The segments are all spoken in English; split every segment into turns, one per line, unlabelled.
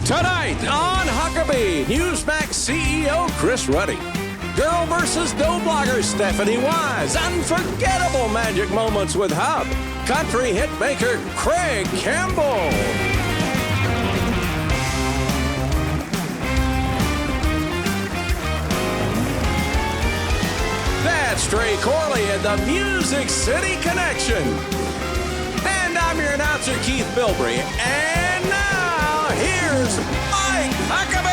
Tonight on Huckabee, Newsmax CEO Chris Ruddy. Girl versus no blogger Stephanie Wise. Unforgettable magic moments with HUBB. Country hit maker Craig Campbell. That's Trey Corley and the Music City Connection. And I'm your announcer, Keith Bilbrey. And now, here's Mike Huckabee!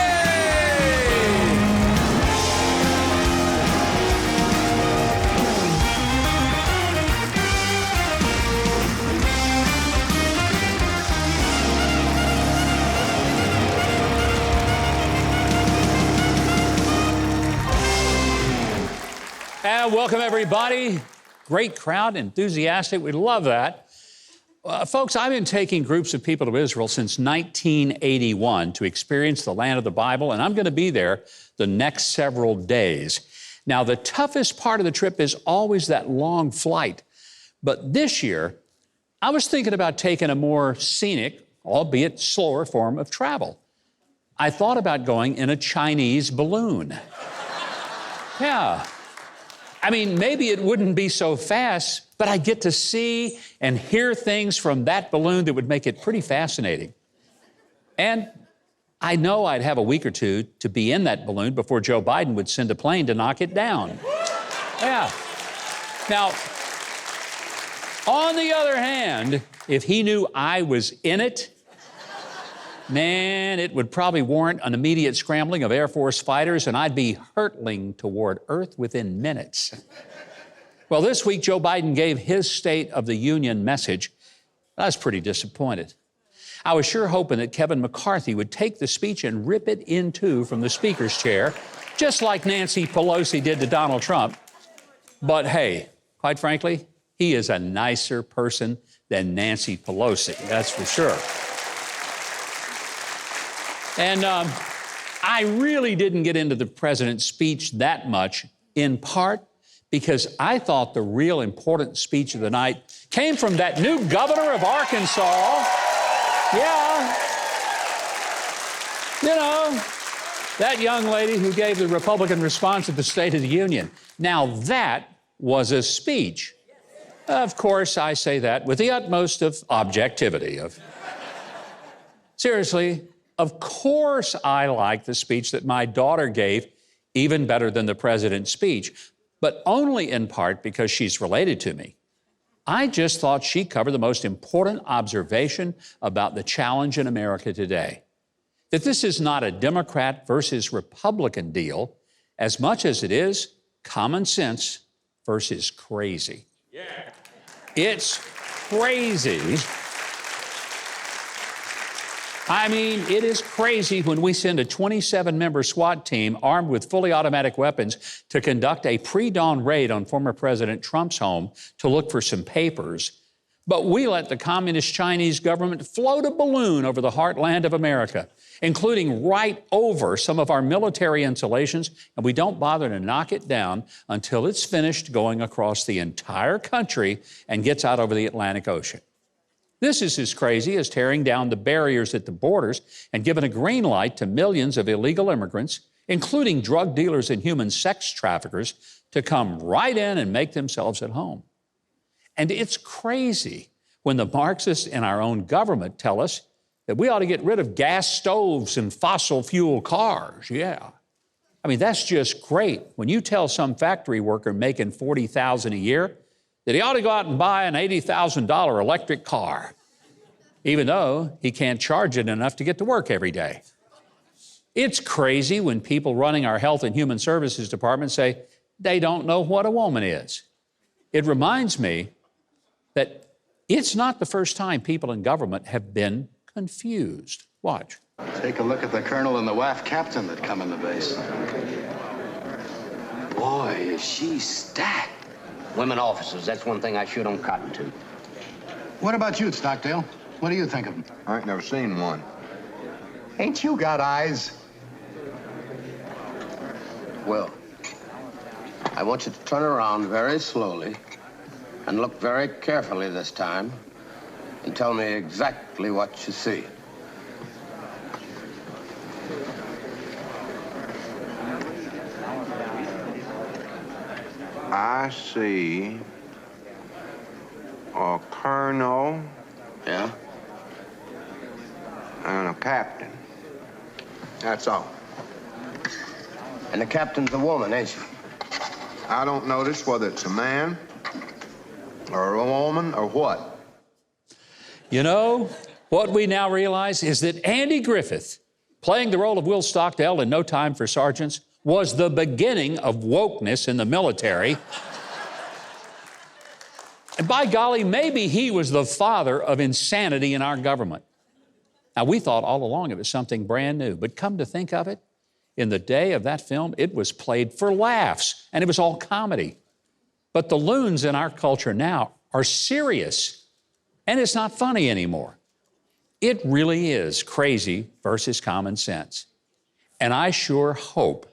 And welcome, everybody. Great crowd, enthusiastic. We love that. Folks, I've been taking groups of people to Israel since 1981 to experience the land of the Bible, and I'm going to be there the next several days. Now, the toughest part of the trip is always that long flight. But this year, I was thinking about taking a more scenic, albeit slower form of travel. I thought about going in a Chinese balloon. Yeah. I mean, maybe it wouldn't be so fast, but I'd get to see and hear things from that balloon that would make it pretty fascinating. And I know I'd have a week or two to be in that balloon before Joe Biden would send a plane to knock it down. Yeah. Now, on the other hand, if he knew I was in it, man, it would probably warrant an immediate scrambling of Air Force fighters, and I'd be hurtling toward Earth within minutes. Well, this week, Joe Biden gave his State of the Union message. I was pretty disappointed. I was sure hoping that Kevin McCarthy would take the speech and rip it in two from the speaker's chair, just like Nancy Pelosi did to Donald Trump. But hey, quite frankly, he is a nicer person than Nancy Pelosi, that's for sure. And I really didn't get into the president's speech that much, in part because I thought the real important speech of the night came from that new governor of Arkansas. Yeah. You know, that young lady who gave the Republican response at the State of the Union. Now that was a speech. Of course, I say that with the utmost of objectivity. Seriously, of course I like the speech that my daughter gave even better than the president's speech, but only in part because she's related to me. I just thought she covered the most important observation about the challenge in America today, that this is not a Democrat versus Republican deal as much as it is common sense versus crazy. Yeah. It's crazy. I mean, it is crazy when we send a 27-member SWAT team armed with fully automatic weapons to conduct a pre-dawn raid on former President Trump's home to look for some papers. But we let the communist Chinese government float a balloon over the heartland of America, including right over some of our military installations, and we don't bother to knock it down until it's finished going across the entire country and gets out over the Atlantic Ocean. This is as crazy as tearing down the barriers at the borders and giving a green light to millions of illegal immigrants, including drug dealers and human sex traffickers, to come right in and make themselves at home. And it's crazy when the Marxists in our own government tell us that we ought to get rid of gas stoves and fossil fuel cars. Yeah. I mean, that's just great. When you tell some factory worker making $40,000 a year that he ought to go out and buy an $80,000 electric car, even though he can't charge it enough to get to work every day. It's crazy when people running our Health and Human Services Department say they don't know what a woman is. It reminds me that it's not the first time people in government have been confused. Watch.
Take a look at the colonel and the WAF captain that come in the base.
Boy, is she stacked. Women officers, that's one thing I sure don't cotton to.
What about you, Stockdale? What do you think of him?
I ain't never seen one.
Ain't you got eyes?
Well, I want you to turn around very slowly and look very carefully this time and tell me exactly what you see.
I see a colonel.
Yeah?
And a captain. That's all.
And the captain's a woman, ain't she?
I don't notice whether it's a man or a woman or what.
You know, what we now realize is that Andy Griffith, playing the role of Will Stockdale in No Time for Sergeants, was the beginning of wokeness in the military. And by golly, maybe he was the father of insanity in our government. Now, we thought all along it was something brand new, but come to think of it, in the day of that film, it was played for laughs, and it was all comedy. But the loons in our culture now are serious, and it's not funny anymore. It really is crazy versus common sense. And I sure hope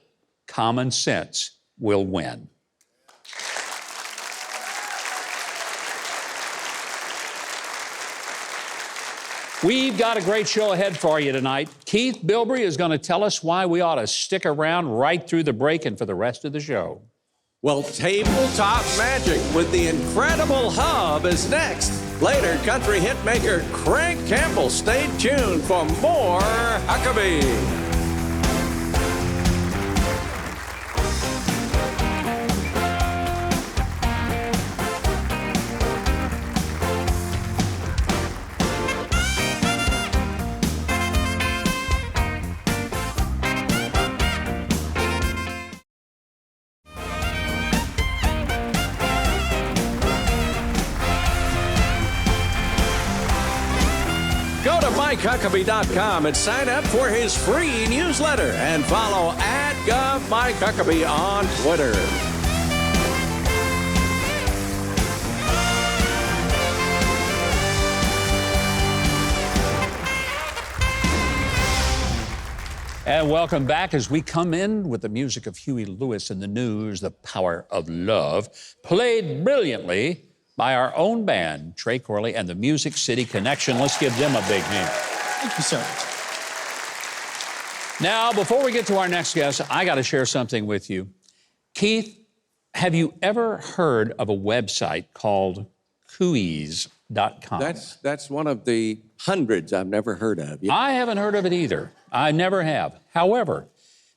common sense will win. We've got a great show ahead for you tonight. Keith Bilbrey is going to tell us why we ought to stick around right through the break and for the rest of the show.
Well, tabletop magic with the incredible HUBB is next. Later, country hitmaker Craig Campbell. Stay tuned for more Huckabee. Go to MikeHuckabee.com and sign up for his free newsletter and follow @GovMikeHuckabee on Twitter.
And welcome back as we come in with the music of Huey Lewis and the news, The Power of Love, played brilliantly by our own band, Trey Corley and the Music City Connection. Let's give them a big hand.
Thank you, sir.
Now, before we get to our next guest, I got to share something with you. Keith, have you ever heard of a website called Cooeys.com?
That's one of the hundreds I've never heard of. Yeah.
I haven't heard of it either. I never have. However,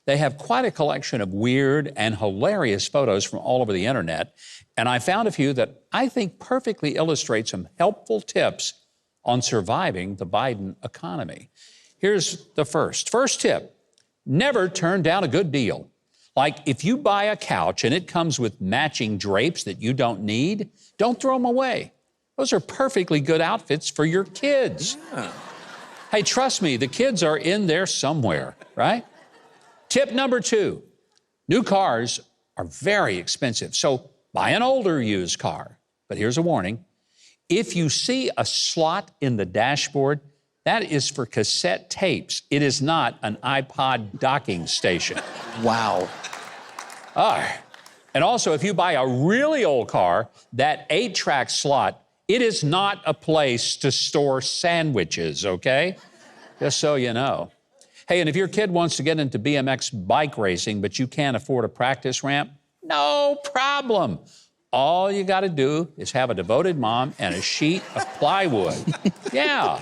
they have quite a collection of weird and hilarious photos from all over the internet, and I found a few that I think perfectly illustrate some helpful tips on surviving the Biden economy. Here's the first. First tip, never turn down a good deal. Like if you buy a couch and it comes with matching drapes that you don't need, don't throw them away. Those are perfectly good outfits for your kids.
Yeah.
Hey, trust me, the kids are in there somewhere, right? Tip number 2, new cars are very expensive, so buy an older used car. But here's a warning. If you see a slot in the dashboard, that is for cassette tapes. It is not an iPod docking station.
Wow.
And also, if you buy a really old car, that 8-track slot, it is not a place to store sandwiches, okay? Just so you know. Hey, and if your kid wants to get into BMX bike racing, but you can't afford a practice ramp, no problem. All you got to do is have a devoted mom and a sheet of plywood. Yeah.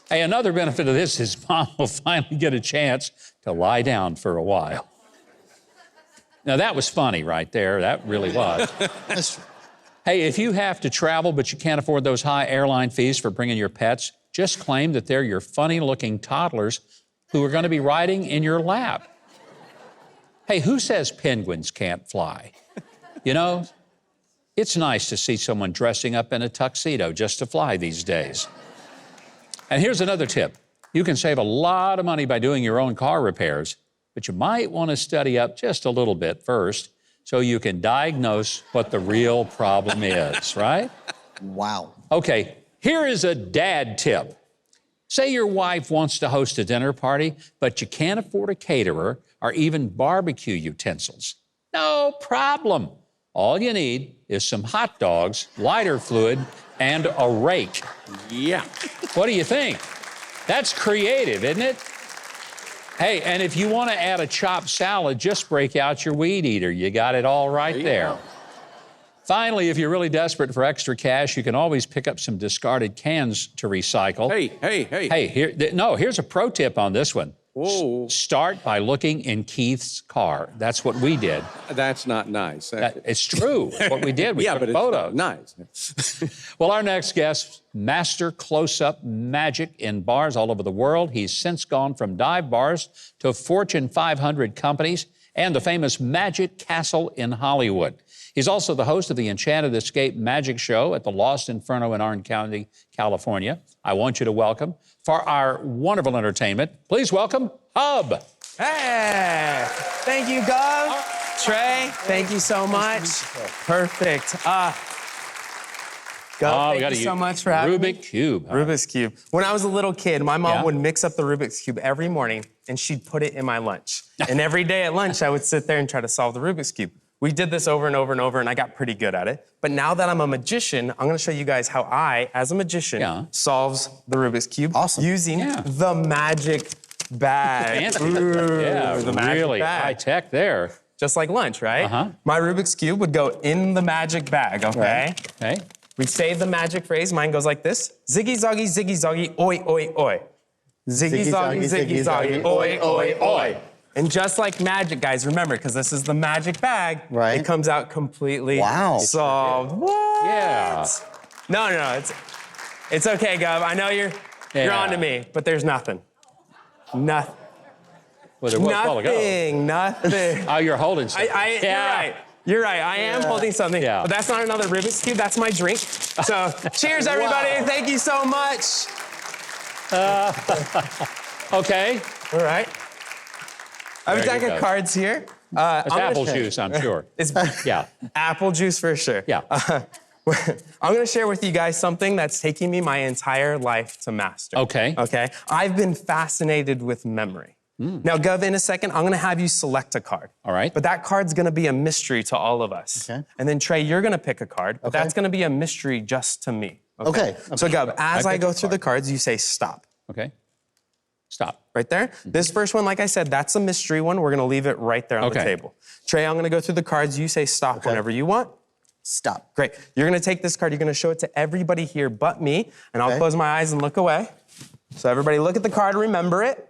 Hey, another benefit of this is mom will finally get a chance to lie down for a while. Now, that was funny right there. That really was.
That's true.
Hey, if you have to travel but you can't afford those high airline fees for bringing your pets, just claim that they're your funny-looking toddlers who are going to be riding in your lap. Hey, who says penguins can't fly? You know, it's nice to see someone dressing up in a tuxedo just to fly these days. And here's another tip. You can save a lot of money by doing your own car repairs, but you might want to study up just a little bit first so you can diagnose what the real problem is, right?
Wow.
Okay, here is a dad tip. Say your wife wants to host a dinner party, but you can't afford a caterer or even barbecue utensils. No problem. All you need is some hot dogs, lighter fluid, and a rake.
Yeah.
What do you think? That's creative, isn't it? Hey, and if you want to add a chopped salad, just break out your weed eater. You got it all right there. Finally, if you're really desperate for extra cash, you can always pick up some discarded cans to recycle.
Hey.
Hey, here's a pro tip on this one.
Whoa.
Start by looking in Keith's car. That's what we did.
That's not nice.
It's true. What we did, we
yeah,
took
but it's
photos.
not nice.
Well, our next guest, master close-up magic in bars all over the world. He's since gone from dive bars to Fortune 500 companies and the famous Magic Castle in Hollywood. He's also the host of the Enchanted Escape Magic Show at the Lost Inferno in Orange County, California. I want you to welcome, for our wonderful entertainment, please welcome HUBB.
Hey, thank you, Gov. Trey, thank you so much. Perfect. Gov, thank you so much for having me.
Rubik's Cube.
Rubik's Cube. When I was a little kid, my mom would mix up the Rubik's Cube every morning, and she'd put it in my lunch. And every day at lunch, I would sit there and try to solve the Rubik's Cube. We did this over and over and over, and I got pretty good at it. But now that I'm a magician, I'm gonna show you guys how I, as a magician, solves the Rubik's Cube using the magic bag.
Fancy.
Ooh, the magic
really
bag.
high tech there.
Just like lunch, right? My Rubik's Cube would go in the magic bag, okay?
Okay.
We say the magic phrase. Mine goes like this. Ziggy zoggy, ziggy zoggy, oi, oi, oi. Ziggy zoggy, ziggy zoggy, oi, oi, oi. And just like magic, guys, remember, because this is the magic bag, it comes out completely solved. What?
Yeah.
No, it's okay, Gov. I know you're on to me, but there's nothing. Nothing.
Well, there was a while ago.
Nothing.
Oh, you're holding something.
You're right. You're right. I am holding something. But that's not another Rubik's Cube. That's my drink. So, cheers, everybody. Thank you so much.
Okay.
All right. I have a deck of cards here.
It's apple juice, I'm sure.
It's apple juice for sure.
Yeah.
I'm going to share with you guys something that's taking me my entire life to master.
Okay.
Okay. I've been fascinated with memory. Now, Gov, in a second, I'm going to have you select a card.
All right.
But that card's going to be a mystery to all of us.
Okay.
And then, Trey, you're going to pick a card, but that's going to be a mystery just to me. Okay. So, Gov, as I go through the cards, you say stop.
Okay. Stop.
Right there. This first one, like I said, that's a mystery one. We're going to leave it right there on the table. Trey, I'm going to go through the cards. You say stop whenever you want.
Stop.
Great. You're going to take this card. You're going to show it to everybody here but me, and I'll close my eyes and look away. So everybody look at the card, remember it.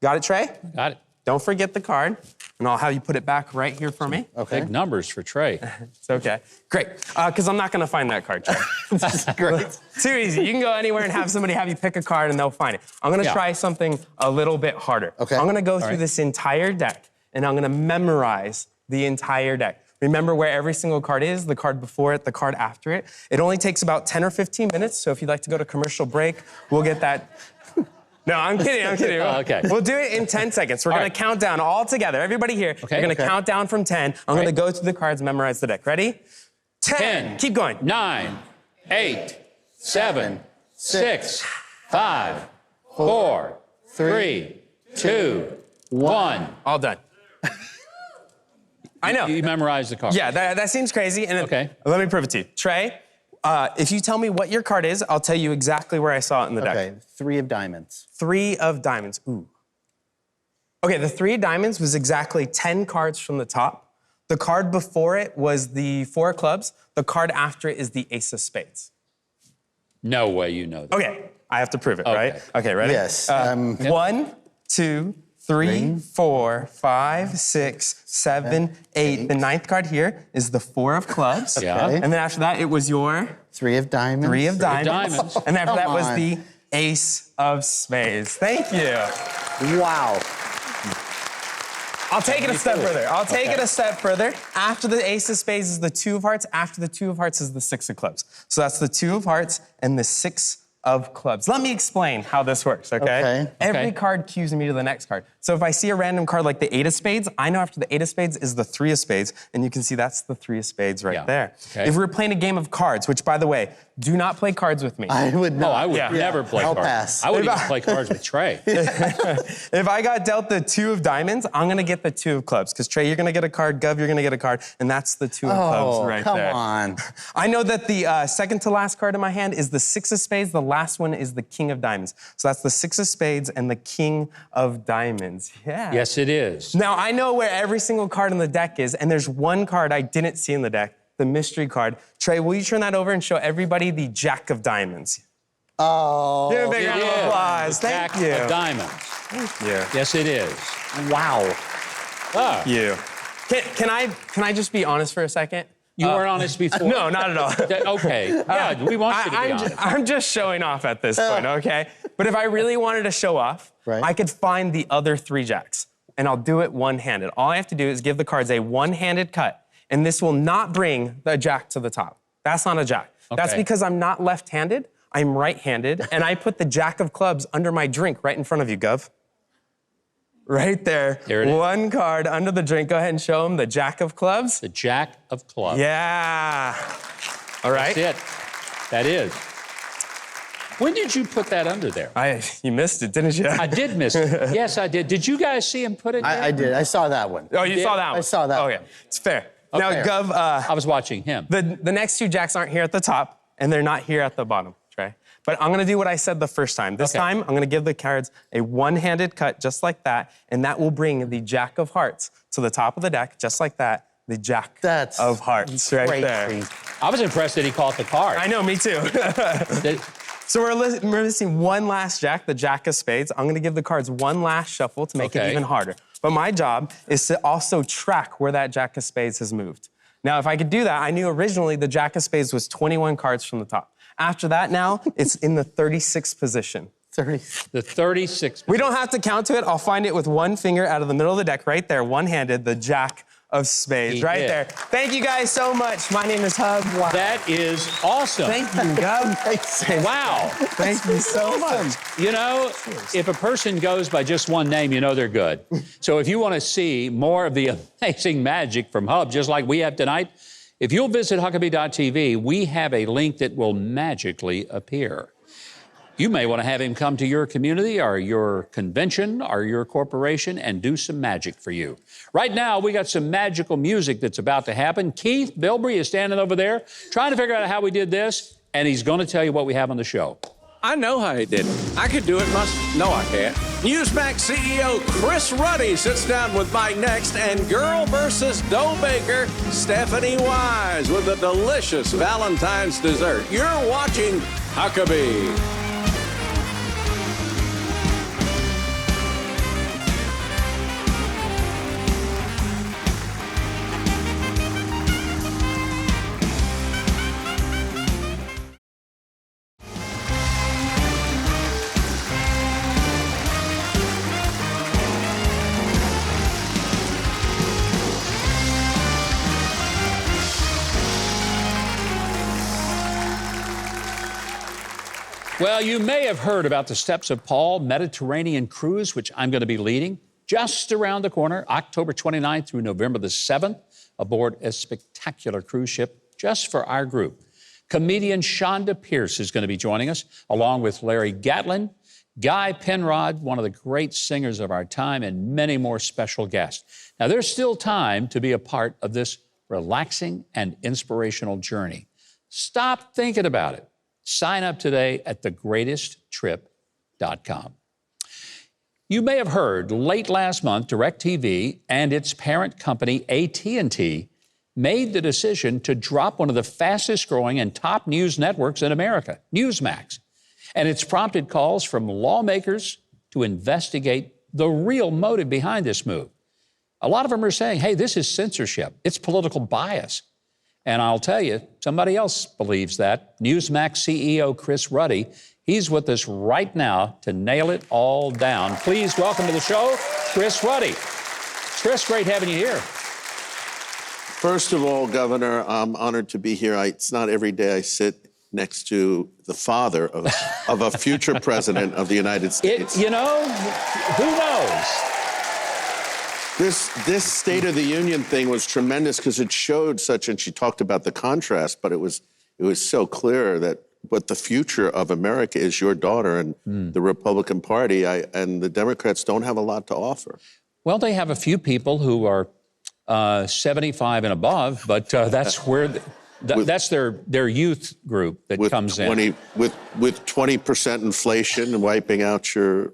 Got it, Trey?
Got it.
Don't forget the card, and I'll have you put it back right here for me.
Okay.
Big numbers for Trey.
It's okay. Great. Because I'm not going to find that card, Trey.
This is great.
Too easy. You can go anywhere and have somebody have you pick a card, and they'll find it. I'm going to try something a little bit harder.
Okay.
I'm going to go through this entire deck, and I'm going to memorize the entire deck. Remember where every single card is, the card before it, the card after it. It only takes about 10 or 15 minutes, so if you'd like to go to commercial break, we'll get that. No, I'm kidding.
Okay.
We'll do it in 10 seconds. We're going to count down all together. Everybody here, we're going to count down from 10. I'm going to go through the cards, memorize the deck. Ready? 10. Keep going.
9, 8, 7, 6, 5, 4, 3, 2, 1.
All done. I know.
You memorized the card.
Yeah, that seems crazy. And let me prove it to you. Trey, if you tell me what your card is, I'll tell you exactly where I saw it in the deck.
Okay, 3 of diamonds.
3 of diamonds. Ooh. Okay, the 3 of diamonds was exactly 10 cards from the top. The card before it was the 4 of clubs. The card after it is the ace of spades.
No way you know that.
Okay, I have to prove it, right? Okay, ready?
Yes.
1, 2, 3, 4, 5, 6, 7, 8. The 9th card here is the 4 of clubs.
Yeah.
And then after that, it was your
3 of diamonds.
3 of diamonds. And after that was
on.
the ace of spades. Thank you.
Wow.
I'll take it a step further. I'll take it a step further. After the ace of spades is the 2 of hearts. After the 2 of hearts is the 6 of clubs. So that's the 2 of hearts and the 6 of clubs. Let me explain how this works, okay? Every card cues me to the next card. So if I see a random card like the 8 of spades, I know after the 8 of spades is the 3 of spades, and you can see that's the 3 of spades right there.
Okay.
If we were playing a game of cards, which by the way, do not play cards with me.
I would not.
No, I would never play
I'll
cards.
pass.
I wouldn't even play cards with Trey.
If I got dealt the 2 of diamonds, I'm gonna get the 2 of clubs. Because Trey, you're gonna get a card, Gov, you're gonna get a card, and that's the 2 of clubs right there.
Come on.
I know that the second to last card in my hand is the 6 of spades. The last one is the king of diamonds. So that's the 6 of spades and the king of diamonds. Yeah.
Yes, it is.
Now, I know where every single card in the deck is, and there's one card I didn't see in the deck. the mystery card. Trey, will you turn that over and show everybody the Jack of Diamonds?
Oh.
Give a big round of applause.
Jack
Thank you.
of diamonds.
Thank you.
Yes, it is.
Wow.
Ah,
Thank you. Can I just be honest for a second?
you weren't honest before?
No, not at all.
Okay. Yeah, we want you to be honest.
I'm just showing off at this point, okay? But if I really wanted to show off,
Right.
I could find the other 3 jacks, and I'll do it one-handed. All I have to do is give the cards a one-handed cut, and this will not bring the jack to the top. That's not a jack. That's
Okay.
because I'm not left-handed, I'm right-handed, and I put the jack of clubs under my drink right in front of you, Gov. Right there.
There it is.
One card under the drink. Go ahead and show them the jack of clubs.
The Jack of Clubs.
Yeah. All right.
That's it. That is. When did you put that under there?
You missed it, didn't you?
I did miss it. Yes, I did. Did you guys see him put it there?
I did. I saw that one.
Oh, you saw that one?
I saw that
Oh,
one.
yeah. It's fair. Now,
Okay.
Gov,
I was watching him.
the next 2 jacks aren't here at the top, and they're not here at the bottom, Trey. But I'm going to do what I said the first time. This
Okay.
time, I'm going to give the cards a one-handed cut, just like that, and that will bring the Jack of Hearts to the top of the deck, just like that. The Jack
That's
of Hearts, right
great,
there.
Creed.
I was impressed that he caught the card.
I know, me too. So we're missing one last Jack, the Jack of Spades. I'm going to give the cards one last shuffle to make it
Okay.
even harder. But my job is to also track where that Jack of Spades has moved. Now, if I could do that, I knew originally the Jack of Spades was 21 cards from the top. After that now, it's in the 36th position.
30.
The 36th.
We don't have to count to it. I'll find it with one finger out of the middle of the deck right there, one-handed, the Jack of Spades
He
right
did.
there. Thank you guys so much. My name is Hub. Wow.
That is awesome.
Thank you, Gov.
Wow.
Thank you so much.
You know, if a person goes by just one name, you know they're good. So if you want to see more of the amazing magic from Hub, just like we have tonight, if you'll visit Huckabee.tv, we have a link that will magically appear. You may want to have him come to your community or your convention or your corporation and do some magic for you. Right now, we got some magical music that's about to happen. Keith Bilbrey is standing over there trying to figure out how we did this, and he's going to tell you what we have on the show.
I know how he did it. I could do it myself. No, I can't. Newsmax CEO Chris Ruddy sits down with Mike next, and girl versus dough baker Stephanie Wise with a delicious Valentine's dessert. You're watching Huckabee.
Well, you may have heard about the Steps of Paul Mediterranean cruise, which I'm going to be leading just around the corner, October 29th through November the 7th, aboard a spectacular cruise ship just for our group. Comedian Shonda Pierce is going to be joining us, along with Larry Gatlin, Guy Penrod, one of the great singers of our time, and many more special guests. Now, there's still time to be a part of this relaxing and inspirational journey. Stop thinking about it. Sign up today at thegreatesttrip.com. You may have heard late last month, DirecTV and its parent company, at&t, made the decision to drop one of the fastest growing and top news networks in America, Newsmax. And it's prompted calls from lawmakers to investigate the real motive behind this move. A lot of them are saying, hey, this is censorship. It's political bias. And I'll tell you, somebody else believes that. Newsmax CEO Chris Ruddy, he's with us right now to nail it all down. Please welcome to the show, Chris Ruddy. Chris, great having you here.
First of all, Governor, I'm honored to be here. It's not every day I sit next to the father of a future president of the United States.
You know, who knows?
This State of the Union thing was tremendous because it showed such, and she talked about the contrast, but it was so clear that what the future of America is your daughter and the Republican Party, and the Democrats don't have a lot to offer.
Well, they have a few people who are 75 and above, but that's where that's their youth group that comes in.
With 20% inflation and wiping out your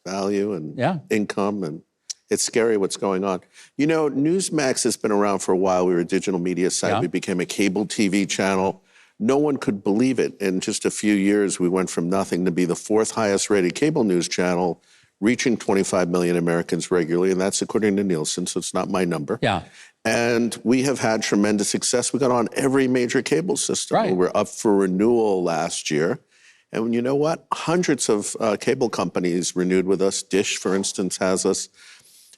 value and income and. It's scary what's going on. You know, Newsmax has been around for a while. We were a digital media site.
Yeah.
We became a cable TV channel. No one could believe it. In just a few years, we went from nothing to be the 4th highest rated cable news channel, reaching 25 million Americans regularly, and that's according to Nielsen, so it's not my number.
Yeah.
And we have had tremendous success. We got on every major cable system.
Right.
We were up for renewal last year. And you know what? Hundreds of cable companies renewed with us. Dish, for instance, has us.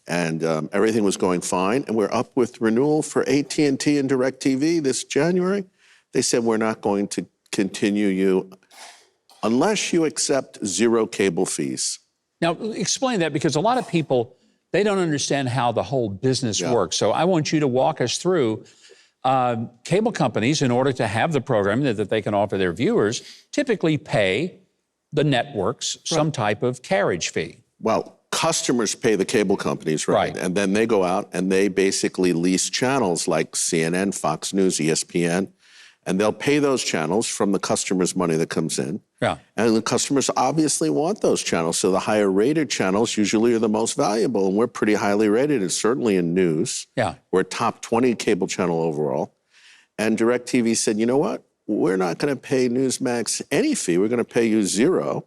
And everything was going fine. And we're up with renewal for AT&T and DirecTV this January. They said, we're not going to continue you unless you accept 0 cable fees.
Now, explain that, because a lot of people, they don't understand how the whole business works. So I want you to walk us through cable companies, in order to have the programming that they can offer their viewers, typically pay the networks some type of carriage fee.
Well, customers pay the cable companies, right? And then they go out and they basically lease channels like CNN, Fox News, ESPN, and they'll pay those channels from the customer's money that comes in.
Yeah.
And the customers obviously want those channels. So the higher rated channels usually are the most valuable, and we're pretty highly rated, and certainly in news.
Yeah.
We're a top 20 cable channel overall. And DirecTV said, you know what? We're not going to pay Newsmax any fee. We're going to pay you 0.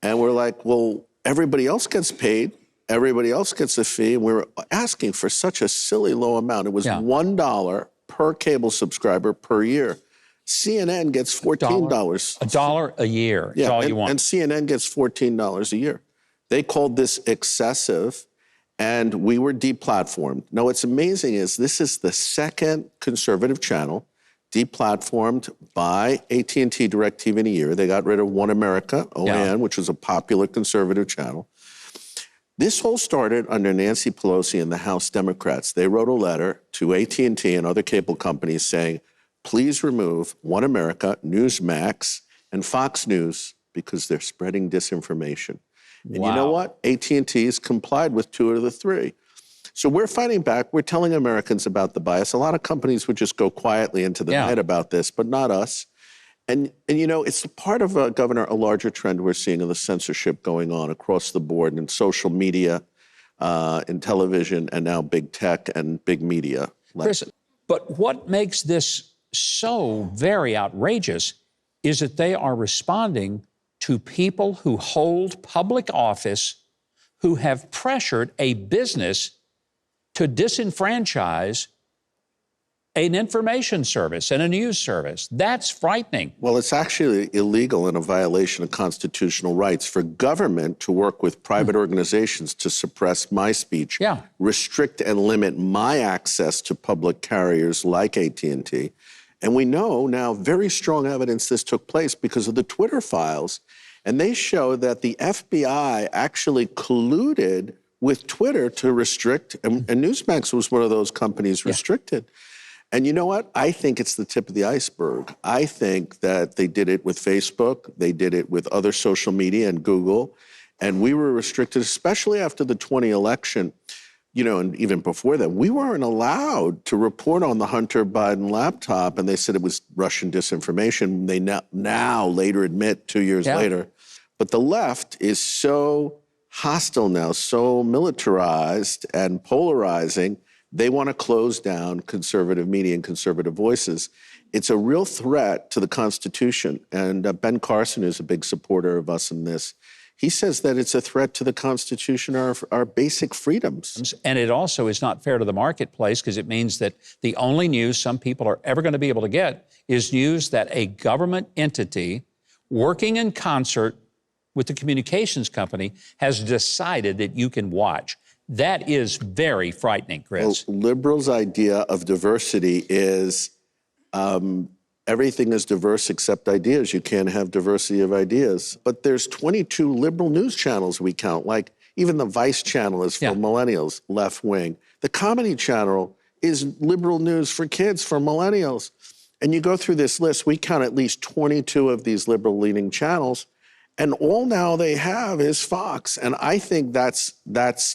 And we're like, well, everybody else gets paid. Everybody else gets a fee. And we were asking for such a silly low amount. It was $1 per cable subscriber per year. CNN gets $14.
$1 a year is all you want.
And CNN gets $14 a year. They called this excessive, and we were deplatformed. Now, what's amazing is this is the 2nd conservative channel deplatformed by AT&T DirecTV in a year. They got rid of One America, OAN, which was a popular conservative channel. This whole started under Nancy Pelosi and the House Democrats. They wrote a letter to AT&T and other cable companies saying, please remove One America, Newsmax, and Fox News because they're spreading disinformation. And you know what? AT&T has complied with 2 of the 3. So we're fighting back. We're telling Americans about the bias. A lot of companies would just go quietly into the night about this, but not us. And you know, it's part of, Governor, a larger trend we're seeing of the censorship going on across the board in social media, in television, and now big tech and big media.
Chris, but what makes this so very outrageous is that they are responding to people who hold public office, who have pressured a business to disenfranchise an information service and a news service. That's frightening.
Well, it's actually illegal and a violation of constitutional rights for government to work with private organizations to suppress my speech, restrict and limit my access to public carriers like AT&T. And we know now very strong evidence this took place because of the Twitter files. And they show that the FBI actually colluded with Twitter to restrict, and Newsmax was one of those companies restricted. And you know what? I think it's the tip of the iceberg. I think that they did it with Facebook, they did it with other social media and Google, and we were restricted, especially after the 2020 election, you know, and even before that. We weren't allowed to report on the Hunter Biden laptop, and they said it was Russian disinformation. They now later admit 2 years later. But the left is so hostile now, so militarized and polarizing. They want to close down conservative media and conservative voices. It's a real threat to the Constitution. And Ben Carson is a big supporter of us in this. He says that it's a threat to the Constitution, our basic freedoms.
And it also is not fair to the marketplace, because it means that the only news some people are ever going to be able to get is news that a government entity working in concert with the communications company has decided that you can watch. That is very frightening, Chris.
Well, liberals' idea of diversity is everything is diverse except ideas. You can't have diversity of ideas. But there's 22 liberal news channels we count, like even the Vice channel is for millennials, left wing. The Comedy channel is liberal news for kids, for millennials. And you go through this list, we count at least 22 of these liberal-leaning channels, and all now they have is Fox. And I think that's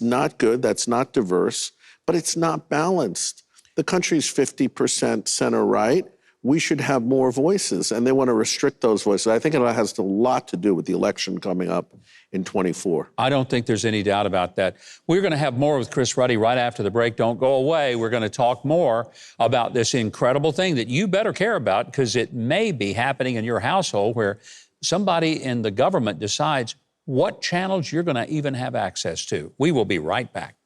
not good, that's not diverse, but it's not balanced. The country's 50% center-right. we should have more voices, and they want to restrict those voices. I think it has a lot to do with the election coming up in 24.
I don't think there's any doubt about that. We're going to have more with Chris Ruddy right after the break. Don't go away. We're going to talk more about this incredible thing that you better care about, because it may be happening in your household, where somebody in the government decides what channels you're going to even have access to. We will be right back.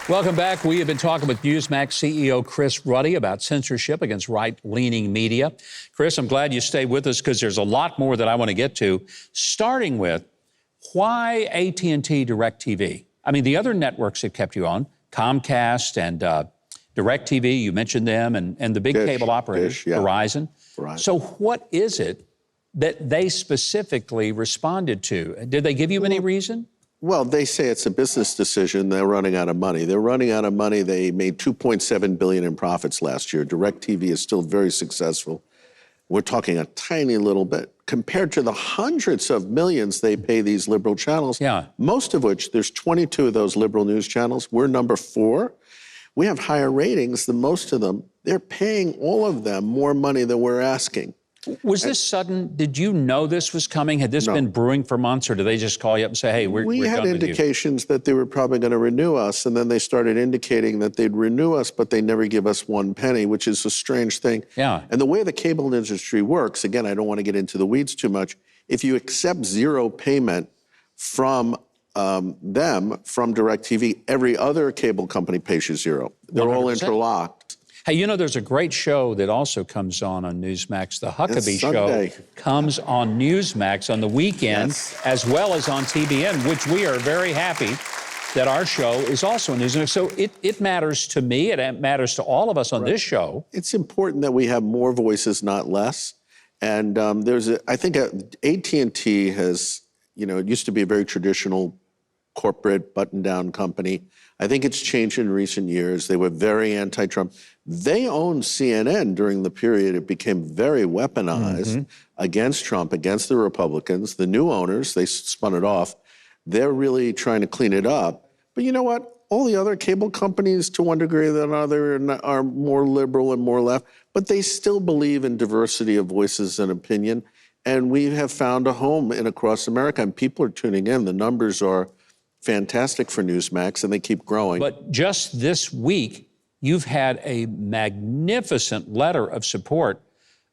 Welcome back. We have been talking with Newsmax CEO Chris Ruddy about censorship against right-leaning media. Chris, I'm glad you stayed with us, because there's a lot more that I want to get to, starting with why AT&T DirecTV? I mean, the other networks that kept you on, Comcast and DirecTV, you mentioned them, and the big cable operators, Verizon. So what is it that they specifically responded to? Did they give you any reason?
Well, they say it's a business decision. They're running out of money. They're running out of money. They made $2.7 billion in profits last year. DirecTV is still very successful. We're talking a tiny little bit compared to the hundreds of millions they pay these liberal channels.
Yeah.
Most of which, there's 22 of those liberal news channels. We're number 4. We have higher ratings than most of them. They're paying all of them more money than we're asking.
Was this sudden? Did you know this was coming? Had this been brewing for months, or did they just call you up and say, hey, we're done with you?
We had indications that they were probably going to renew us, and then they started indicating that they'd renew us, but they never give us one penny, which is a strange thing.
Yeah.
And the way the cable industry works, again, I don't want to get into the weeds too much, if you accept zero payment from them, from DirecTV, every other cable company pays you zero. They're 100%. All interlocked.
Hey, you know, there's a great show that also comes on Newsmax. The Huckabee Show comes on Newsmax on the weekend, as well as on TBN, which we are very happy that our show is also on Newsmax. So it matters to me. It matters to all of us on this show.
It's important that we have more voices, not less. And I think AT&T has, you know, it used to be a very traditional corporate button-down company. I think it's changed in recent years. They were very anti-Trump. They owned CNN during the period it became very weaponized against Trump, against the Republicans. The new owners, they spun it off. They're really trying to clean it up. But you know what? All the other cable companies, to one degree or another, are more liberal and more left, but they still believe in diversity of voices and opinion. And we have found a home across America, and people are tuning in. The numbers are fantastic for Newsmax, and they keep growing.
But just this week, you've had a magnificent letter of support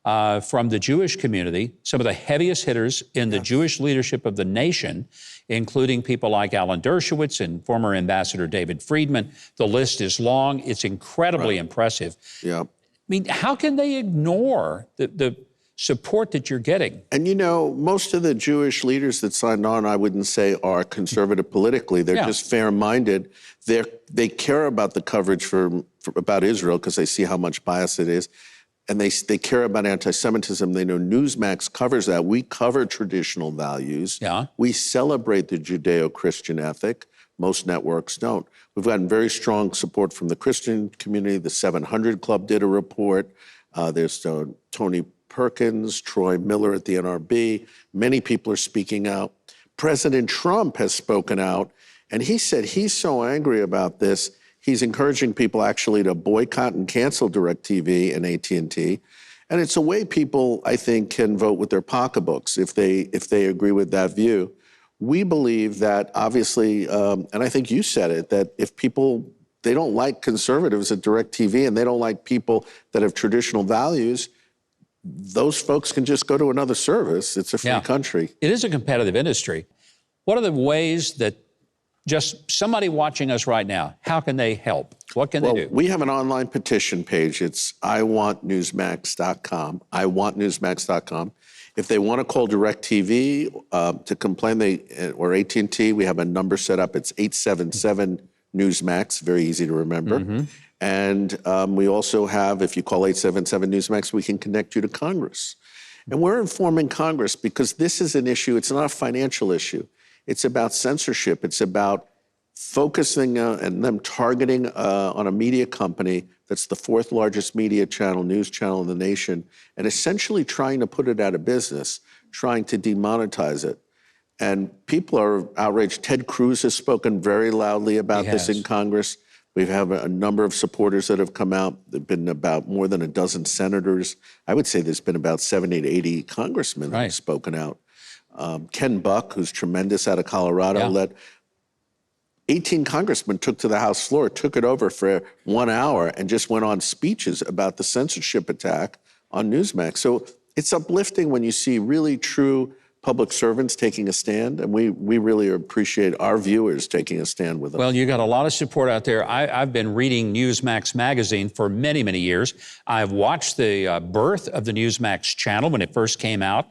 from the Jewish community, some of the heaviest hitters in the Jewish leadership of the nation, including people like Alan Dershowitz and former Ambassador David Friedman. The list is long. It's incredibly impressive.
Yeah.
I mean, how can they ignore the support that you're getting?
And you know, most of the Jewish leaders that signed on, I wouldn't say are conservative politically. They're just fair-minded. They care about the coverage about Israel because they see how much bias it is. And they care about anti-Semitism. They know Newsmax covers that. We cover traditional values.
Yeah.
We celebrate the Judeo-Christian ethic. Most networks don't. We've gotten very strong support from the Christian community. The 700 Club did a report. There's Tony Perkins, Troy Miller at the NRB. Many people are speaking out. President Trump has spoken out, and he said he's so angry about this, he's encouraging people actually to boycott and cancel DirecTV and AT&T. And it's a way people, I think, can vote with their pocketbooks if they agree with that view. We believe that, obviously, and I think you said it, that if people, they don't like conservatives at DirecTV and they don't like people that have traditional values, those folks can just go to another service. It's a free country.
It is a competitive industry. What are the ways that just somebody watching us right now, how can they help? What can they do?
We have an online petition page. It's iwantnewsmax.com, iwantnewsmax.com. If they want to call DirecTV to complain, or at&t, we have a number set up. It's 877-NEWSMAX, very easy to remember. And we also have, if you call 877-NEWSMAX, we can connect you to Congress. And we're informing Congress because this is an issue. It's not a financial issue. It's about censorship. It's about focusing and them targeting on a media company that's the 4th largest media channel, news channel in the nation, and essentially trying to put it out of business, trying to demonetize it. And people are outraged. Ted Cruz has spoken very loudly about this in Congress. We have a number of supporters that have come out. There have been about more than a dozen senators. I would say there's been about 70 to 80 congressmen that have spoken out. Ken Buck, who's tremendous out of Colorado, led 18 congressmen took to the House floor, took it over for 1 hour, and just went on speeches about the censorship attack on Newsmax. So it's uplifting when you see really true public servants taking a stand, and we really appreciate our viewers taking a stand with us.
Well, you got a lot of support out there. I've been reading Newsmax magazine for many, many years. I've watched the birth of the Newsmax channel when it first came out,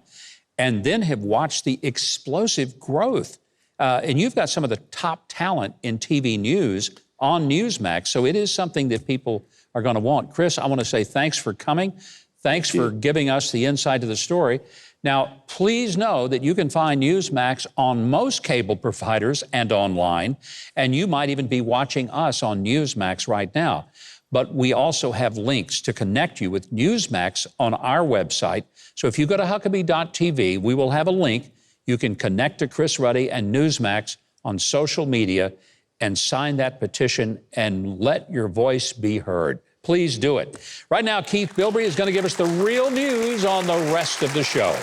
and then have watched the explosive growth. And you've got some of the top talent in TV news on Newsmax, so it is something that people are going to want. Chris, I want to say thanks for coming. Thanks for giving us the insight to the story. Now, please know that you can find Newsmax on most cable providers and online, and you might even be watching us on Newsmax right now. But we also have links to connect you with Newsmax on our website. So if you go to Huckabee.tv, we will have a link. You can connect to Chris Ruddy and Newsmax on social media and sign that petition and let your voice be heard. Please do it. Right now, Keith Bilbrey is going to give us the real news on the rest of the show.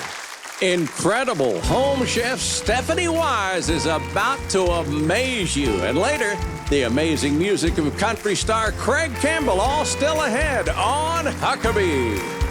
Incredible home chef Stephanie Wise is about to amaze you. And later, the amazing music of country star Craig Campbell, all still ahead on Huckabee.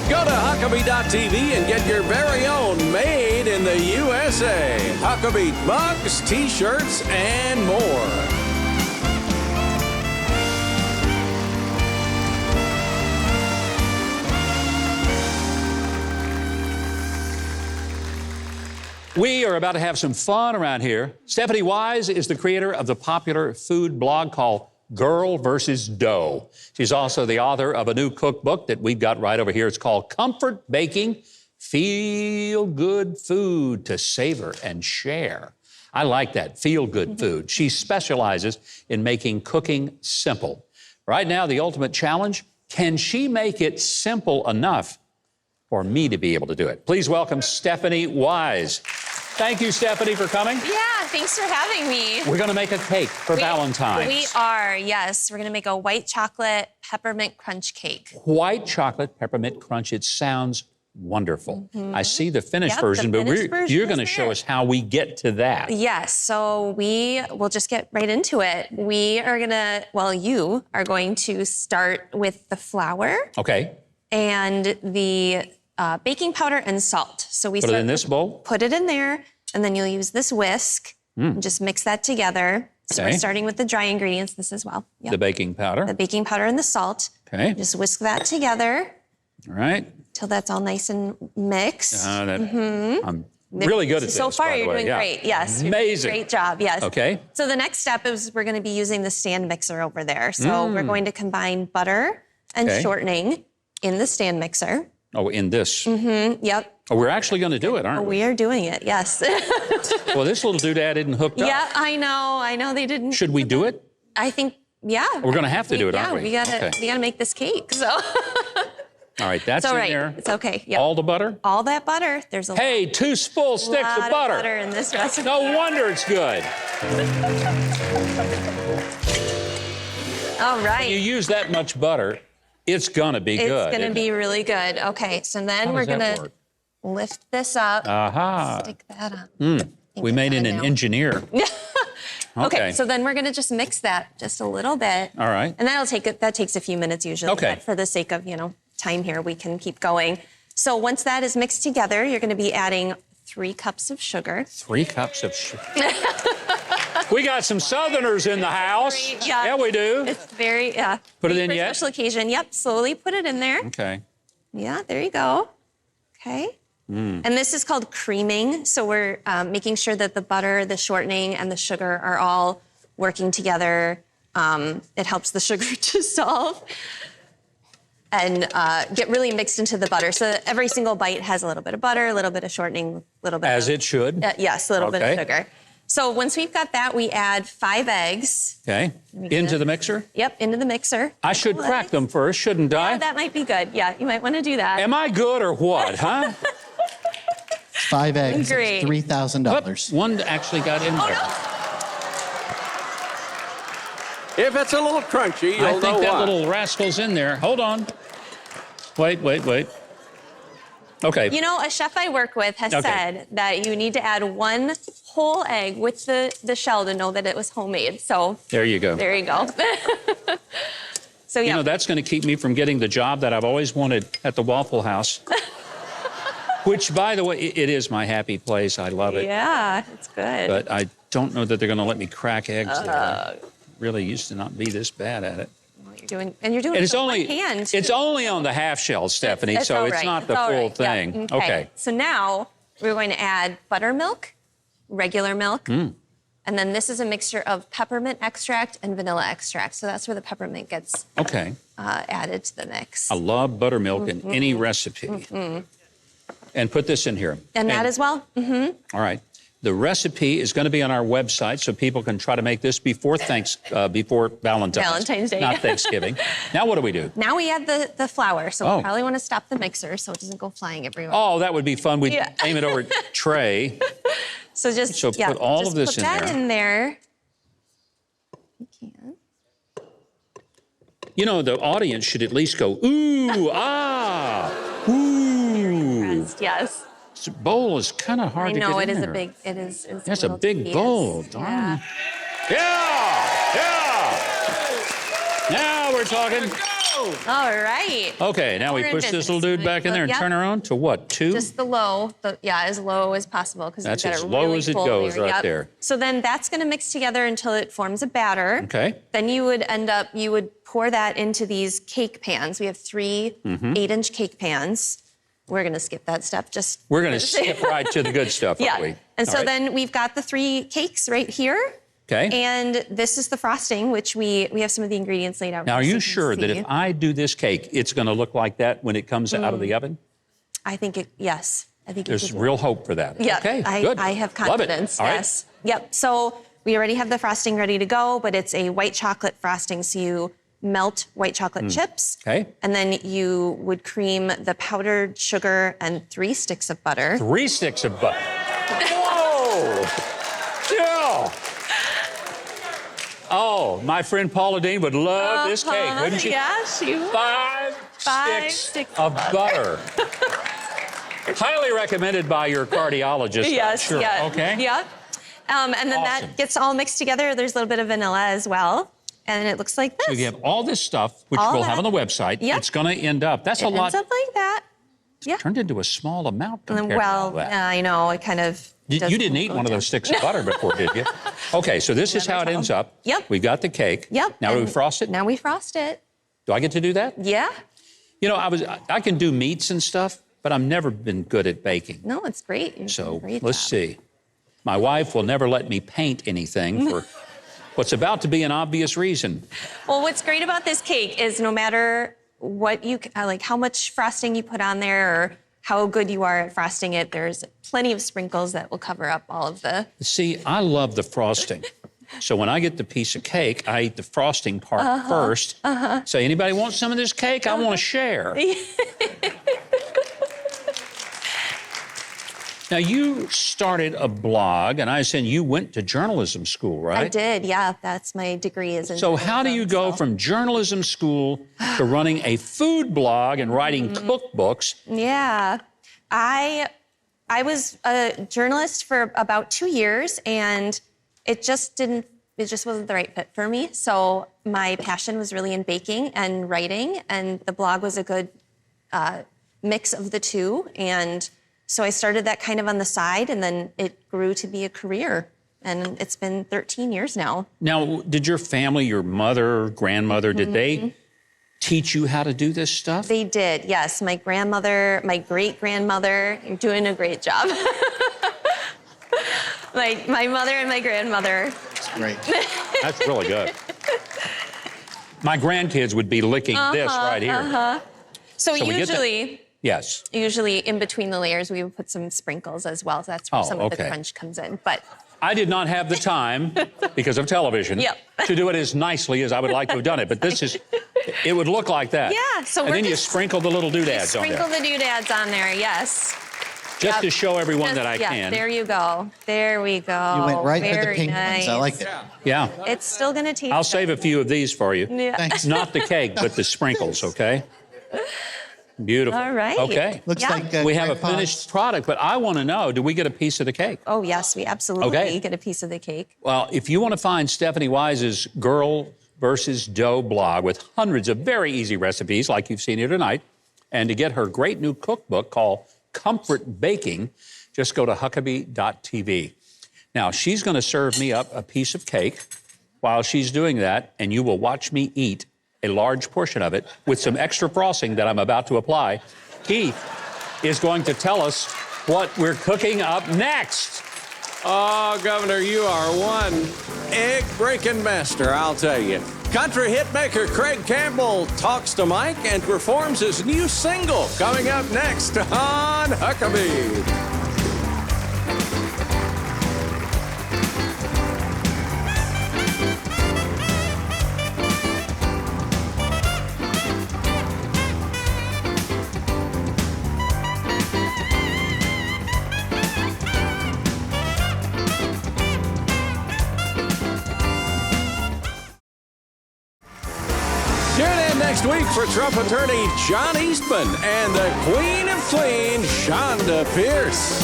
Go to Huckabee.tv and get your very own made in the USA. Huckabee mugs, t-shirts, and more.
We are about to have some fun around here. Stephanie Wise is the creator of the popular food blog called Girl versus Dough. She's also the author of a new cookbook that we've got right over here. It's called Comfort Baking, Feel-Good Food to Savor and Share. I like that, feel-good food. She specializes in making cooking simple. Right now, the ultimate challenge, can she make it simple enough for me to be able to do it? Please welcome Stephanie Wise. Thank you, Stephanie, for coming.
Yeah, thanks for having me.
We're going to make a cake for Valentine's.
We are, yes. We're going to make a white chocolate peppermint crunch cake.
White chocolate peppermint crunch. It sounds wonderful. I see the finished version, but you're going to show us how we get to that.
Yes, so we will just get right into it. We are going to, well, you are going to start with the flour.
Okay.
And the baking powder and salt. So we
put it in this bowl?
Put it in there, and then you'll use this whisk and just mix that together. So we're starting with the dry ingredients, this as well. Yep.
The baking powder.
The baking powder and the salt.
Okay.
Just whisk that together.
All right.
Till that's all nice and mixed.
I'm really good at this,
so far,
by the
you're
way.
doing great. Yes.
Amazing.
Great job. Yes.
Okay.
So the next step is we're going to be using the stand mixer over there. So we're going to combine butter and shortening in the stand mixer.
Oh, in this?
Yep.
Oh, we're actually going to do it, aren't we?
We are doing it, yes.
Well, this little doodad isn't hooked up.
Yeah, I know they didn't.
Should we do it?
I think, yeah.
We're going to have to do it, aren't we?
Yeah, we gotta make this cake, so.
All right, that's
it's all right.
in there.
It's okay, yep.
All the butter?
All that butter. There's a
Hey, 2 full sticks
lot
of butter.
butter in this recipe.
No wonder it's good.
All right.
When you use that much butter, it's going to be good.
It's going to be really good. Okay, so then we're going to lift this up.
Aha.
Stick that up.
We made it an engineer. Okay.
So then we're going to just mix that just a little bit.
All right.
And that takes a few minutes usually.
Okay.
But for the sake of, time here, we can keep going. So once that is mixed together, you're going to be adding 3 cups of sugar.
3 cups of sugar. We got some Southerners in the house. Yeah, we do.
It's very,
Put it in
for a
yet?
special occasion. Yep, slowly put it in there.
Okay.
Yeah, there you go. Okay. And this is called creaming. So we're making sure that the butter, the shortening, and the sugar are all working together. It helps the sugar dissolve and get really mixed into the butter. So every single bite has a little bit of butter, a little bit of shortening, a little bit
As it should?
Yes, a little bit of sugar. So once we've got that, we add 5 eggs.
Okay. Into the mixer?
Yep, into the mixer.
I should crack them first, shouldn't I?
Yeah, that might be good. Yeah, you might want to do that.
Am I good or what, huh?
5 eggs,
Great.
$3,000.
One actually got in there.
If it's a little crunchy, you'll
I
know
think that
why.
little rascal's in there. Hold on. Wait. Okay.
A chef I work with has said that you need to add 1 whole egg with the shell to know that it was homemade. So
There you go.
there you go. So yeah.
That's going to keep me from getting the job that I've always wanted at the Waffle House. Which, by the way, it is my happy place. I love it.
Yeah, it's good.
But I don't know that they're going to let me crack eggs there. I really used to not be this bad at it.
You're doing it
And it's
with
only
one hand.
it's only on the half shell, Stephanie, so
all
it's
right.
not the
all
full
right. Yeah.
thing.
Okay. So now we're going to add buttermilk, regular milk, and then this is a mixture of peppermint extract and vanilla extract. So that's where the peppermint gets added to the mix.
I love buttermilk in any recipe. And put this in here.
And that as well?
All right. The recipe is going to be on our website, so people can try to make this before Valentine's Day, not Thanksgiving. Now what do we do?
Now we add the flour. So we probably want to stop the mixer so it doesn't go flying everywhere.
Oh, that would be fun. We'd aim it over a tray.
So
put all of this
in there. Put that in there. You can.
The audience should at least go, ooh, ah, ooh.
Yes.
This bowl is kind of hard to get in
it is
there.
a big, it is.
That's a big bowl, darn. Yeah. Now we're talking.
All right.
Okay, now we push this little dude back in there and turn her on to what, 2?
Just the low, as low as possible.
That's as low as it goes right there.
So then that's going to mix together until it forms a batter.
Okay.
Then you would pour that into these cake pans. We have 3 8-inch cake pans. We're going to skip that step.
We're going to skip right to the good stuff, aren't we?
And so then we've got the 3 cakes right here.
Okay.
And this is the frosting, which we have some of the ingredients laid out.
Now, are you sure that if I do this cake, it's going to look like that when it comes out of the oven?
I think yes. I think
there's real hope for that.
Yeah.
Okay,
good. I have confidence.
Love it. All
yes. Right. Yep. So we already have the frosting ready to go, but it's a white chocolate frosting. So you melt white chocolate chips.
Okay.
And then you would cream the powdered sugar and 3 sticks of butter.
3 sticks of butter. Whoa! Yeah. Oh, my friend Paula Dean would love this cake, wouldn't she?
Yeah, she would.
5 sticks of butter. Highly recommended by your cardiologist.
Yes,
sure.
yeah.
Okay.
Yeah. And then that gets all mixed together. There's a little bit of vanilla as well. And it looks like this.
So you have all this stuff, which we'll have on the website.
Yep.
It's going to end up. That's a lot.
Ends up like that. Yeah.
Turned into a small amount compared to all that.
I know. It kind of.
You didn't eat one of those sticks of butter before, did you? Okay, so this is how it ends up.
Yep.
We got the cake.
Yep.
Now do we frost it?
Now we frost it.
Do I get to do that?
Yeah.
I can do meats and stuff, but I've never been good at baking.
No, it's great.
So let's see. My wife will never let me paint anything for what's about to be an obvious reason.
Well, what's great about this cake is no matter what how much frosting you put on there or how good you are at frosting it, there's plenty of sprinkles that will cover up all of the...
See, I love the frosting. So when I get the piece of cake, I eat the frosting part first. So anybody want some of this cake? I want to share. Now, you started a blog, and I said you went to journalism school, right?
I did, yeah. That's my degree is in
So
journalism.
how do you go from journalism school to running a food blog and writing cookbooks?
Yeah. I was a journalist for about 2 years, and it just didn't it just wasn't the right fit for me. So my passion was really in baking and writing, and the blog was a good mix of the two. And so I started that kind of on the side, and then it grew to be a career. And it's been 13 years now.
Now, did your family, your mother, grandmother, did they teach you how to do this stuff?
They did, yes. My grandmother, my great-grandmother, you're doing a great job. my mother and my grandmother.
That's great.
That's really good. My grandkids would be licking this right here.
So
we get
usually,
Yes.
usually in between the layers, we would put some sprinkles as well. So that's where some of the crunch comes in. But
I did not have the time, because of television, to do it as nicely as I would like to have done it. But this is, it would look like that.
Yeah. So
and then you sprinkle the little doodads on there.
Sprinkle the doodads on there, yes.
Just to show everyone that I
yeah,
can.
There you go. There we go.
You went right for the
Very
pink
nice.
ones. I like it.
Yeah.
It's still going to taste
I'll
good.
save a few of these for you.
Yeah.
Thanks.
Not the cake, but the sprinkles, okay? Beautiful.
All right.
Okay.
Looks
Yeah.
like
We have a
Greg Fox.
finished product, but I want to know, do we get a piece of the cake?
Oh, yes, we absolutely
Okay.
get a piece of the cake.
Well, if you want to find Stephanie Wise's Girl versus Dough blog with hundreds of very easy recipes like you've seen here tonight, and to get her great new cookbook called Comfort Baking, just go to Huckabee.tv. Now, she's going to serve me up a piece of cake. While she's doing that, and you will watch me eat a large portion of it with some extra frosting that I'm about to apply, Keith is going to tell us what we're cooking up next.
Oh, Governor, you are one egg-breaking master, I'll tell you. Country hitmaker Craig Campbell talks to Mike and performs his new single coming up next on Huckabee. Tune in next week for Trump attorney John Eastman and the Queen of Clean, Shonda Pierce.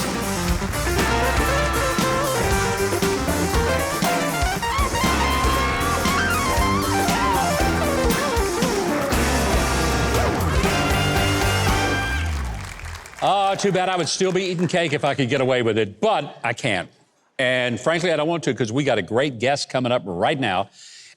Too bad. I would still be eating cake if I could get away with it, but I can't. And frankly, I don't want to, because we got a great guest coming up right now.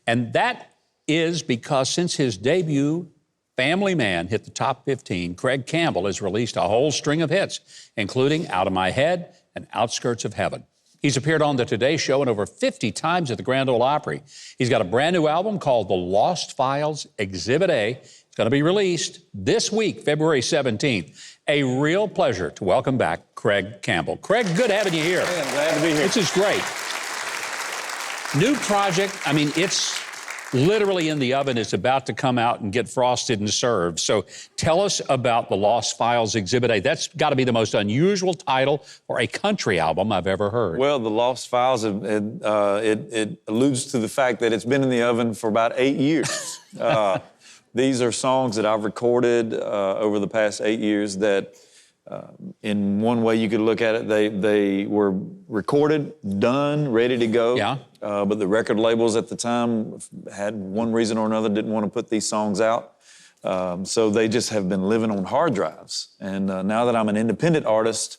And that is because since his debut, Family Man hit the top 15, Craig Campbell has released a whole string of hits, including Out of My Head and Outskirts of Heaven. He's appeared on the Today Show and over 50 times at the Grand Ole Opry. He's got a brand new album called The Lost Files Exhibit A. It's going to be released this week, February 17th. A real pleasure to welcome back Craig Campbell. Craig, good having you here.
Yeah, glad to be here.
This is great. New project. I mean, it's literally in the oven. It's about to come out and get frosted and served. So tell us about The Lost Files Exhibit A. That's got to be the most unusual title for a country album I've ever heard.
Well, The Lost Files, it alludes to the fact that it's been in the oven for about 8 years. These are songs that I've recorded over the past 8 years that, in one way you could look at it, they were recorded, done, ready to go.
Yeah.
But the record labels at the time had one reason or another didn't want to put these songs out. So they just have been living on hard drives. And now that I'm an independent artist,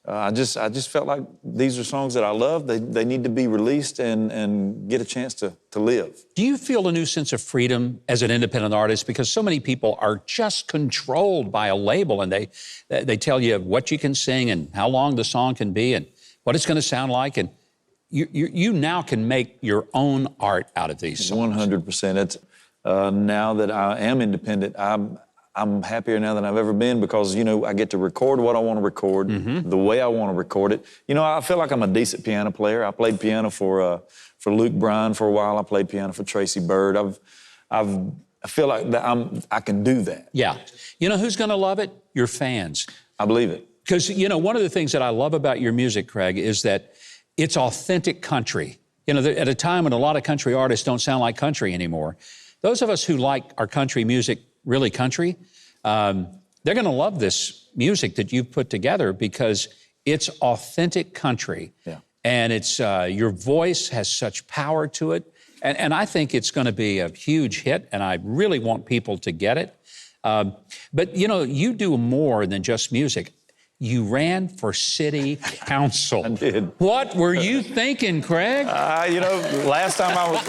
I just felt like these are songs that I love. They need to be released and get a chance to live.
Do you feel a new sense of freedom as an independent artist? Because so many people are just controlled by a label, and they tell you what you can sing and how long the song can be and what it's going to sound like. And you now can make your own art out of these songs.
100%. It's, now that I am independent, I'm happier now than I've ever been because, you know, I get to record what I want to record, the way I want to record it. You know, I feel like I'm a decent piano player. I played piano for Luke Bryan for a while. I played piano for Tracy Byrd. I feel like that I can do that.
Yeah. You know who's going to love it? Your fans.
I believe it.
Because, you know, one of the things that I love about your music, Craig, is that it's authentic country. You know, at a time when a lot of country artists don't sound like country anymore, those of us who like our country music really country, they're going to love this music that you've put together because it's authentic country.
Yeah.
and it's your voice has such power to it. And I think it's going to be a huge hit, and I really want people to get it. But, you know, you do more than just music. You ran for city council.
I did.
What were you thinking, Craig?
You know, last time I was,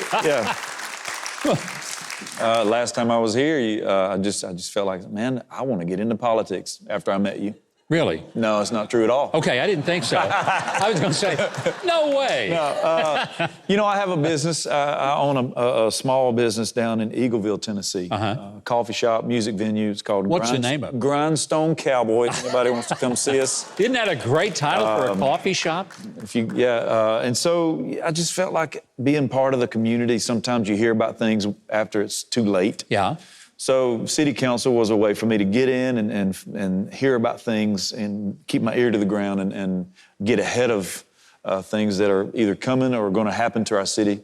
last time I was here, I just felt like, man, I want to get into politics after I met you.
Really?
No, it's not true at all.
Okay, I didn't think so. I was going to say, no way.
No, you know, I have a business. I own a small business down in Eagleville, Tennessee. Coffee shop, music venue. It's called
What's the name of it?
Grindstone Cowboy. If anybody wants to come see us.
Isn't that a great title for a coffee shop?
And so I just felt like being part of the community. Sometimes you hear about things after it's too late.
Yeah.
So city council was a way for me to get in and hear about things and keep my ear to the ground and get ahead of things that are either coming or going to happen to our city,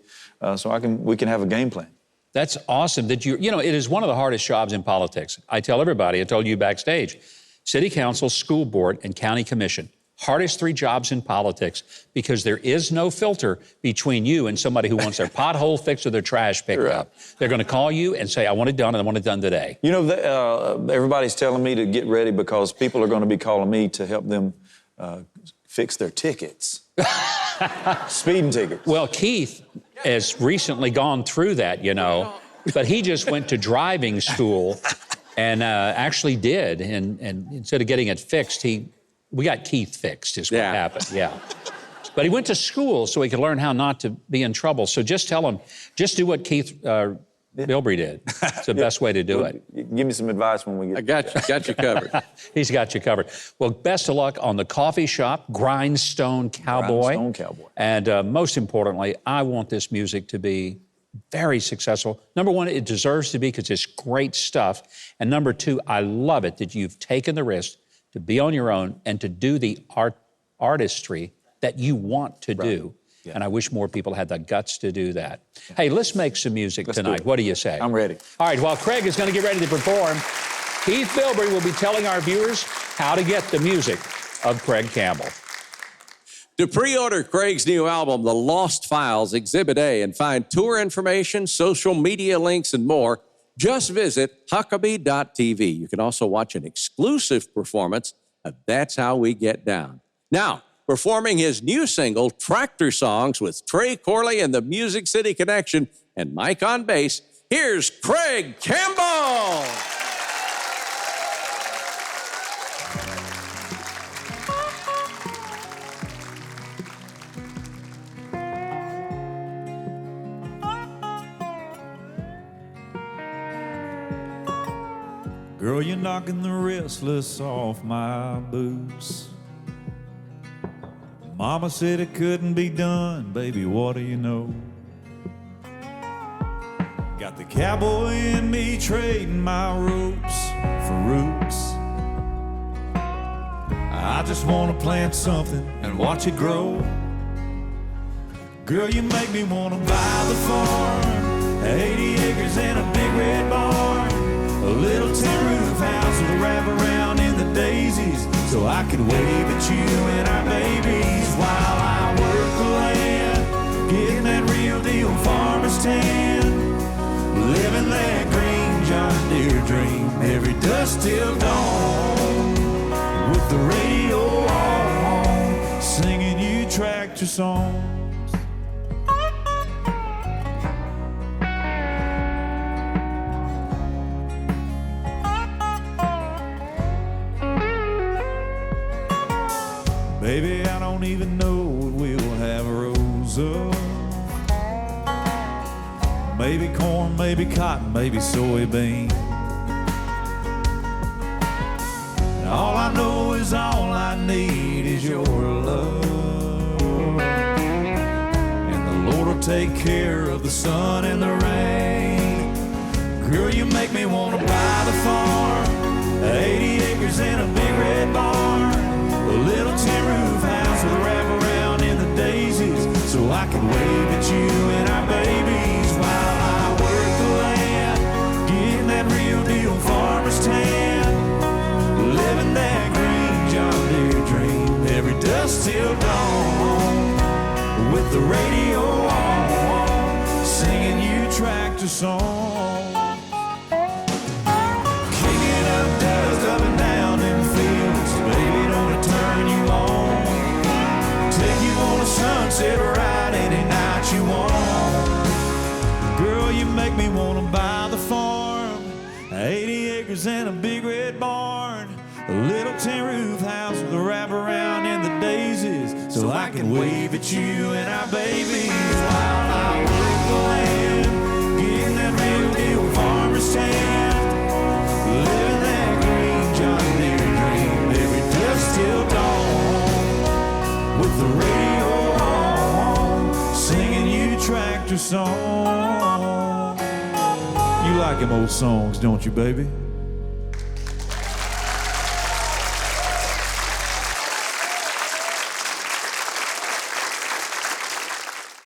so we can have a game plan.
That's awesome. That you know, it is one of the hardest jobs in politics. I tell everybody, I told you backstage, city council, school board, and county commission. Hardest 3 jobs in politics because there is no filter between you and somebody who wants their pothole fixed or their trash picked up. They're going to call you and say, I want it done, and I want it done today.
You know, everybody's telling me to get ready because people are going to be calling me to help them fix their tickets. Speeding tickets.
Well, Keith has recently gone through that, you know, but he just went to driving school and actually did. And instead of getting it fixed, we got Keith fixed is what happened, But he went to school so he could learn how not to be in trouble. So just tell him, just do what Keith Bilbrey did. It's the best way to do it.
Give me some advice when we get...
I got you covered.
He's got you covered. Well, best of luck on the coffee shop, Grindstone Cowboy.
Grindstone Cowboy.
And most importantly, I want this music to be very successful. Number one, it deserves to be because it's great stuff. And number 2, I love it that you've taken the risk to be on your own and to do the artistry that you want to do. Yeah. And I wish more people had the guts to do that. Hey, let's make some music tonight. What do you say?
I'm ready.
All right, while Craig is going to get ready to perform, Keith Bilbrey will be telling our viewers how to get the music of Craig Campbell.
To pre-order Craig's new album, The Lost Files, Exhibit A, and find tour information, social media links, and more, just visit Huckabee.tv. You can also watch an exclusive performance of That's How We Get Down. Now, performing his new single, Tractor Songs, with Trey Corley and the Music City Connection and Mike on bass, here's Craig Campbell.
Girl, you're knocking the restless off my boots. Mama said it couldn't be done, baby, what do you know? Got the cowboy in me trading my ropes for roots. I just wanna plant something and watch it grow. Girl, you make me wanna buy the farm, 80 acres and a big red barn, a little tin roof house with a wraparound in the daisies, so I could wave at you and our babies while I work the land, getting that real deal farmer's tan, living that green John Deere dream every dusk till dawn, with the radio on, singing you tractor songs. Baby, I don't even know if we'll have a rose of. Maybe corn, maybe cotton, maybe soybean. And all I know is all I need is your love. And the Lord will take care of the sun and the rain. Girl, you make me want to buy the farm, 80 acres and a big red barn, a little tin roof house with a wraparound in the daisies, so I can wave at you and our babies while I work the land, getting that real deal farmer's tan, living that green John Deere dream every dusk till dawn, with the radio on, singing you tractor songs. Kicking up dust up and down in fields, baby, don't it turn you on? Take you on a sunset ride any night you want. Girl, you make me wanna buy the farm, 80 acres and a big red barn, a little tin roof house with a wraparound in the daisies, so I can wave at you and our babies while I work the land, getting that real deal farmer's tan, living that green John Deere dream every dusk till dawn, with the radio on, singing you tractor songs. You like them old songs, don't you, baby?